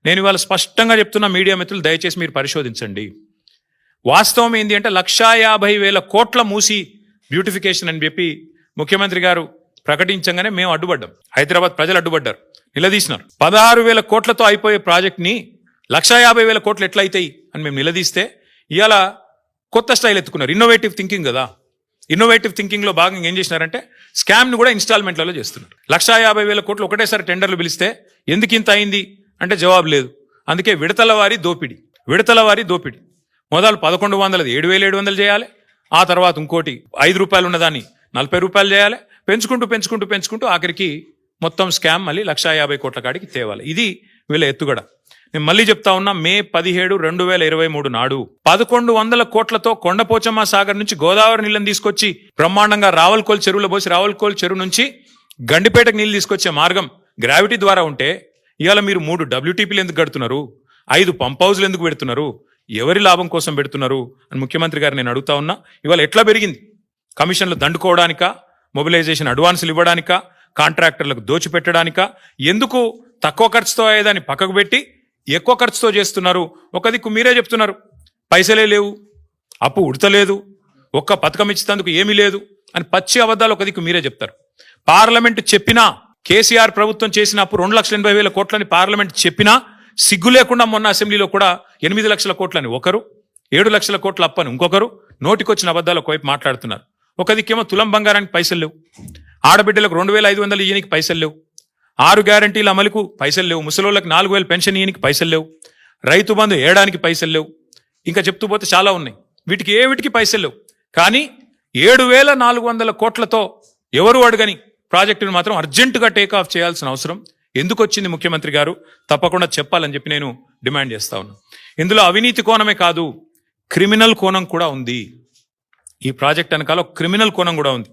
నేను ఇవాళ స్పష్టంగా చెప్తున్నా, మీడియా మిత్రులు దయచేసి మీరు పరిశోధించండి. వాస్తవం ఏంటి అంటే 1,50,000 కోట్ల మూసి బ్యూటిఫికేషన్ అని చెప్పి ముఖ్యమంత్రి గారు ప్రకటించగానే మేము అడ్డుపడ్డాం. హైదరాబాద్ ప్రజలు అడ్డుపడ్డారు, నిలదీసినారు. 16,000 కోట్లతో అయిపోయే ప్రాజెక్ట్ని 1,50,000 కోట్లు ఎట్లయితాయి అని మేము నిలదీస్తే ఇవాళ కొత్త స్టైల్ ఎత్తుకున్నారు. ఇన్నోవేటివ్ థింకింగ్ కదా. ఇన్నోవేటివ్ థింకింగ్లో భాగంగా ఏం చేసినారంటే స్కామ్ను కూడా ఇన్స్టాల్మెంట్లలో చేస్తున్నారు. 1,50,000 కోట్లు ఒకటేసారి టెండర్లు పిలిస్తే ఎందుకు ఇంత అయింది అంటే జవాబు లేదు. అందుకే విడతల వారి దోపిడి. మొదలు 1,100 7,700 చేయాలి. ఆ తర్వాత ఇంకోటి 5 రూపాయలు ఉన్నదాన్ని 40 రూపాయలు చేయాలి. పెంచుకుంటూ ఆఖరికి మొత్తం స్కామ్ మళ్ళీ 1,50,000 కోట్ల కాడికి తేవాలి. ఇది వీళ్ళ ఎత్తుగడ. నేను మళ్ళీ చెప్తా ఉన్నా, మే 17, 2023 నాడు 1,100 కోట్లతో కొండపోచమ్మ సాగర్ నుంచి గోదావరి నీళ్ళని తీసుకొచ్చి బ్రహ్మాండంగా రావల్కోల్ చెరువులో పోసి రావల్కోల్ చెరువు నుంచి గండిపేటకు నీళ్ళు తీసుకొచ్చే మార్గం గ్రావిటీ ద్వారా ఉంటే ఇవాళ మీరు 3 WTPలు ఎందుకు కడుతున్నారు? 5 పంప్ హౌజ్లు ఎందుకు పెడుతున్నారు? ఎవరి లాభం కోసం పెడుతున్నారు అని ముఖ్యమంత్రి గారు నేను అడుగుతా ఉన్నా. ఇవాళ ఎట్లా పెరిగింది? కమిషన్లు దండుకోవడానికా, మొబిలైజేషన్ అడ్వాన్సులు ఇవ్వడానికా, కాంట్రాక్టర్లకు దోచిపెట్టడానికా? ఎందుకు తక్కువ ఖర్చుతో అయ్యేదాన్ని పక్కకు పెట్టి ఎక్కువ ఖర్చుతో చేస్తున్నారు? ఒక దిక్కు మీరే చెప్తున్నారు పైసలే లేవు, అప్పు ఉడతలేదు, ఒక్క పథకం ఇచ్చేందుకు ఏమీ లేదు అని పచ్చి అబద్ధాలు ఒక దిక్కు మీరే చెప్తారు. పార్లమెంట్ చెప్పినా, కేసీఆర్ ప్రభుత్వం చేసిన అప్పు 2,80,000 కోట్లని పార్లమెంట్ చెప్పినా సిగ్గు లేకుండా మొన్న అసెంబ్లీలో కూడా 8 లక్షల కోట్లని ఒకరు, 7 లక్షల కోట్ల అప్పని ఇంకొకరు నోటికొచ్చిన అబద్ధాలు ఒకవైపు మాట్లాడుతున్నారు. ఒక దిక్కేమో తులం బంగారానికి పైసలు లేవు, ఆడబిడ్డలకు 2,500 ఇయ్యనికి పైసలు లేవు, 6 గ్యారంటీల అమలుకు పైసలు లేవు, ముసలోళ్ళకి 4,000 పెన్షన్ ఇయ్యనికి పైసలు లేవు, రైతు బంధు ఏడానికి పైసలు లేవు, ఇంకా చెప్తూ పోతే చాలా ఉన్నాయి. వీటికి పైసలు లేవు. కానీ 7,400 కోట్లతో ఎవరు అడగని ప్రాజెక్టును మాత్రం అర్జెంటుగా టేక్ ఆఫ్ చేయాల్సిన అవసరం ఎందుకు వచ్చింది? ముఖ్యమంత్రి గారు తప్పకుండా చెప్పాలని చెప్పి నేను డిమాండ్ చేస్తా ఉన్నా. ఇందులో అవినీతి కోణమే కాదు, క్రిమినల్ కోణం కూడా ఉంది. ఈ ప్రాజెక్ట్ వెనకాల క్రిమినల్ కోణం కూడా ఉంది.